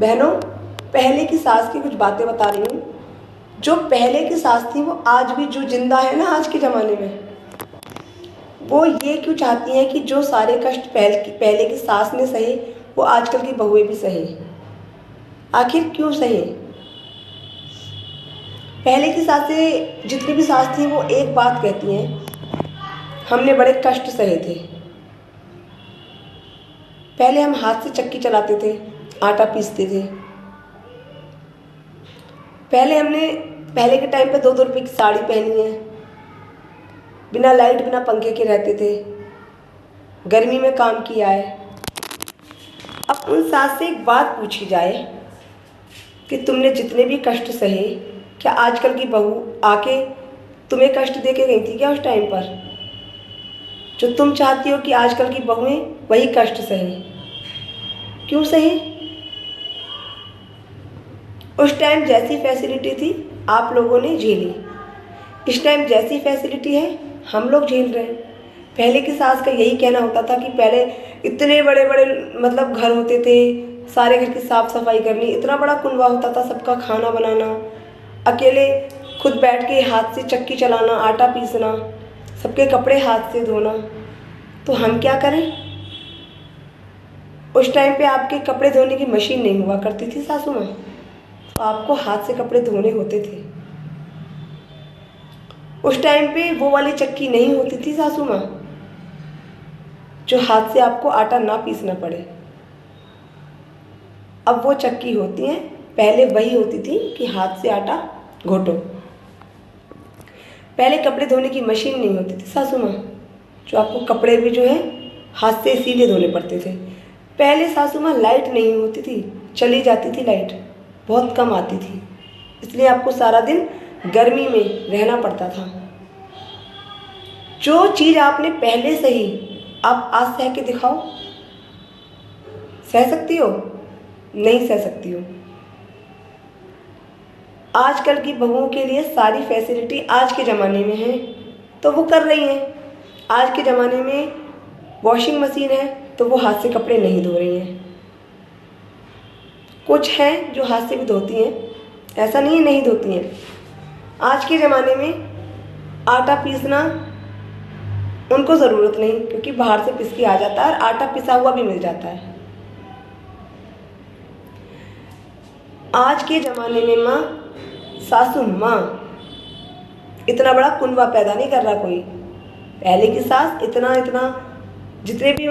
बहनों, पहले की सास की कुछ बातें बता रही हूँ। जो पहले की सास थी वो आज भी जो जिंदा है ना आज के ज़माने में, वो ये क्यों चाहती हैं कि जो सारे कष्ट पहले की सास ने सहे वो आजकल की बहुएं भी सहे। आखिर क्यों सहे? पहले की सासें, जितनी भी सास थी, वो एक बात कहती हैं, हमने बड़े कष्ट सहे थे। पहले हम हाथ से चक्की चलाते थे, आटा पीसते थे। पहले के टाइम पे 2-2 रुपए की साड़ी पहनी है, बिना लाइट बिना पंखे के रहते थे, गर्मी में काम किया है। अब उन सास से एक बात पूछी जाए कि तुमने जितने भी कष्ट सहे, क्या आजकल की बहू आके तुम्हें कष्ट दे के गई थी क्या उस टाइम पर? जो तुम चाहती हो कि आजकल की बहुएं वही कष्ट सहे, क्यों सहे? उस टाइम जैसी फैसिलिटी थी आप लोगों ने झेली, इस टाइम जैसी फैसिलिटी है हम लोग झेल रहे हैं। पहले की सास का यही कहना होता था कि पहले इतने बड़े बड़े मतलब घर होते थे, सारे घर की साफ सफाई करनी, इतना बड़ा कुनबा होता था, सबका खाना बनाना, अकेले खुद बैठ के हाथ से चक्की चलाना, आटा पीसना, सबके कपड़े हाथ से धोना। तो हम क्या करें? उस टाइम पे आपके कपड़े धोने की मशीन नहीं हुआ करती थी सासू माँ, तो आपको हाथ से कपड़े धोने होते थे। उस टाइम पे वो वाली चक्की नहीं होती थी सासू माँ, जो हाथ से आपको आटा ना पीसना पड़े। अब वो चक्की होती है, पहले वही होती थी कि हाथ से आटा घोटो। पहले कपड़े धोने की मशीन नहीं होती थी सासू माँ, जो आपको कपड़े भी जो है हाथ से इसीलिए धोने पड़ते थे। पहले सासू माँ लाइट नहीं होती थी, चली जाती थी लाइट, बहुत कम आती थी, इसलिए आपको सारा दिन गर्मी में रहना पड़ता था। जो चीज़ आपने पहले सही, आप आज सह के दिखाओ। सह सकती हो? नहीं सह सकती हो। आजकल की बहुओं के लिए सारी फैसिलिटी आज के ज़माने में है तो वो कर रही हैं। आज के ज़माने में वॉशिंग मशीन है तो वो हाथ से कपड़े नहीं धो रही हैं। कुछ हैं जो हाथ से भी धोती हैं, ऐसा नहीं है नहीं धोती हैं। आज के ज़माने में आटा पीसना उनको ज़रूरत नहीं, क्योंकि बाहर से पिस के आ जाता है और आटा पिसा हुआ भी मिल जाता है। आज के ज़माने में माँ, सासू माँ, इतना बड़ा कुनबा पैदा नहीं कर रहा कोई। पहले की सास इतना जितनी भी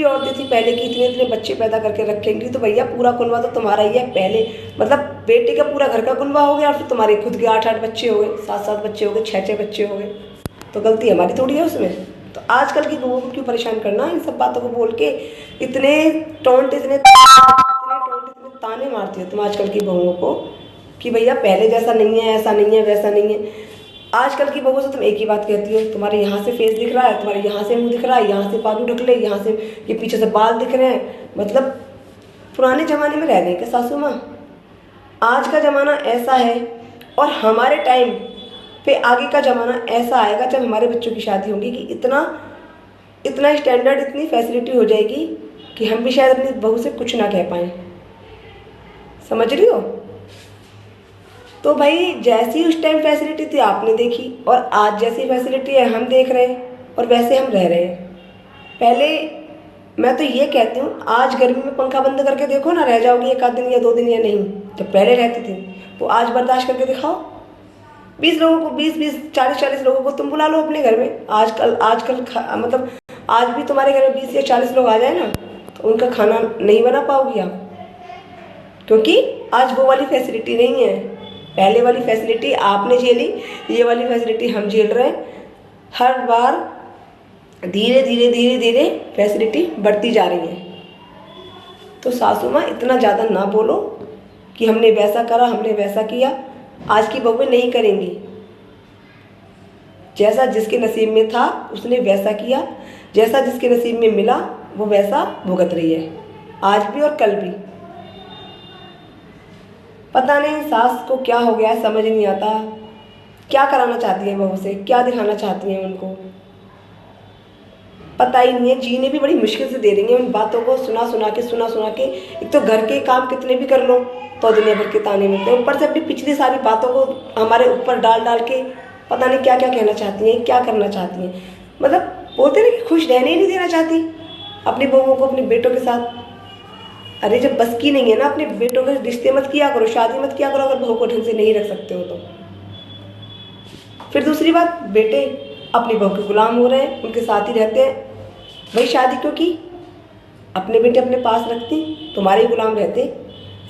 औरतें थी पहले की, इतने बच्चे पैदा करके रखेंगी तो भैया पूरा कुनबा तो तुम्हारा ही है। पहले मतलब बेटे का पूरा घर का कुनबा हो गया और फिर तुम्हारे खुद के 8-8 बच्चे हो गए, 7-7 बच्चे हो गए, 6-6 बच्चे हो गए, तो गलती हमारी थोड़ी है उसमें। तो आजकल की बहुओं को क्यों परेशान करना इन सब बातों को बोल के? इतने ताने मारती हो तुम आजकल की बहुओं को कि भैया पहले जैसा नहीं है, ऐसा नहीं है, वैसा नहीं है। आजकल की बहुओं से तुम एक ही बात कहती हो, तुम्हारे यहाँ से फेस दिख रहा है, तुम्हारे यहाँ से मुंह दिख रहा है, यहाँ से बाजू ढक ले, यहाँ से ये पीछे से बाल दिख रहे हैं। मतलब पुराने ज़माने में रह गए क्या सासू माँ? आज का ज़माना ऐसा है और हमारे टाइम पे आगे का ज़माना ऐसा आएगा जब हमारे बच्चों की शादी होगी कि इतना स्टैंडर्ड, इतनी फैसिलिटी हो जाएगी कि हम भी शायद अपनी बहू से कुछ ना कह पाएँ। समझ रही हो? तो भाई जैसी उस टाइम फैसिलिटी थी आपने देखी और आज जैसी फैसिलिटी है हम देख रहे हैं और वैसे हम रह रहे हैं। पहले मैं तो ये कहती हूँ, आज गर्मी में पंखा बंद करके देखो ना, रह जाओगी 1 आध दिन या 2 दिन या नहीं। जब पहले रहती थी तो आज बर्दाश्त करके दिखाओ। 20 लोगों को, 20-20, 40-40 लोगों को तुम बुला लो अपने घर में। आजकल मतलब आज भी तुम्हारे घर में 20 या 40 लोग आ जाए ना तो उनका खाना नहीं बना पाओगी आप, क्योंकि आज वो वाली फैसिलिटी नहीं है। पहले वाली फैसिलिटी आपने झेली, ये वाली फैसिलिटी हम झेल रहे हैं। हर बार धीरे धीरे फैसिलिटी बढ़ती जा रही है। तो सासू माँ इतना ज़्यादा ना बोलो कि हमने वैसा करा, हमने वैसा किया। आज की बहुएं नहीं करेंगी। जैसा जिसके नसीब में था उसने वैसा किया, जैसा जिसके नसीब में मिला वो वैसा भुगत रही है, आज भी और कल भी। पता नहीं सास को क्या हो गया है, समझ नहीं आता। क्या कराना चाहती है बहू से, क्या दिखाना चाहती हैं उनको? पता ही नहीं है, जीने भी बड़ी मुश्किल से दे रही हैं उन बातों को सुना सुना के। एक तो घर के काम कितने भी कर लो तो दुनिया भर के ताने मिलते हैं, ऊपर से अपनी पिछली सारी बातों को हमारे ऊपर डाल डाल के पता नहीं क्या क्या कहना चाहती हैं, क्या करना चाहती हैं। मतलब बोलते ना कि खुश रहने ही नहीं देना चाहती अपनी बहुओं को, अपने बेटों के साथ। अरे जब बस की नहीं है ना, अपने बेटों के रिश्ते मत किया करो, शादी मत किया करो, अगर बहू को ढंग से नहीं रख सकते हो तो। फिर दूसरी बात, बेटे अपनी बहू के गुलाम हो रहे हैं, उनके साथ ही रहते हैं। भाई शादी क्यों की? अपने बेटे अपने पास रखती, तुम्हारे ही गुलाम रहते,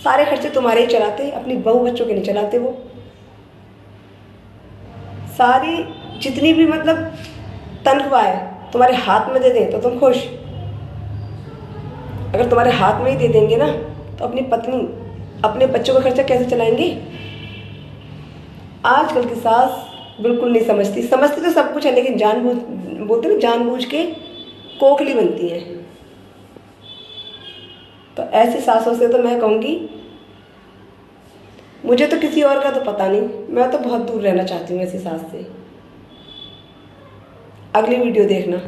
सारे खर्चे तुम्हारे ही चलाते, अपनी बहू बच्चों के नहीं चलाते। वो सारी जितनी भी मतलब तनख्वाह है तुम्हारे हाथ में दे दें तो तुम खुश। अगर तुम्हारे हाथ में ही दे देंगे ना तो अपनी पत्नी अपने बच्चों का खर्चा कैसे चलाएंगे? आजकल की सास बिल्कुल नहीं समझती, समझती तो सब कुछ है लेकिन जानबूझ, बोलते ना जानबूझ के कोखली बनती है। तो ऐसी सासों से तो मैं कहूँगी, मुझे तो किसी और का तो पता नहीं, मैं तो बहुत दूर रहना चाहती हूँ ऐसी सास से। अगली वीडियो देखना।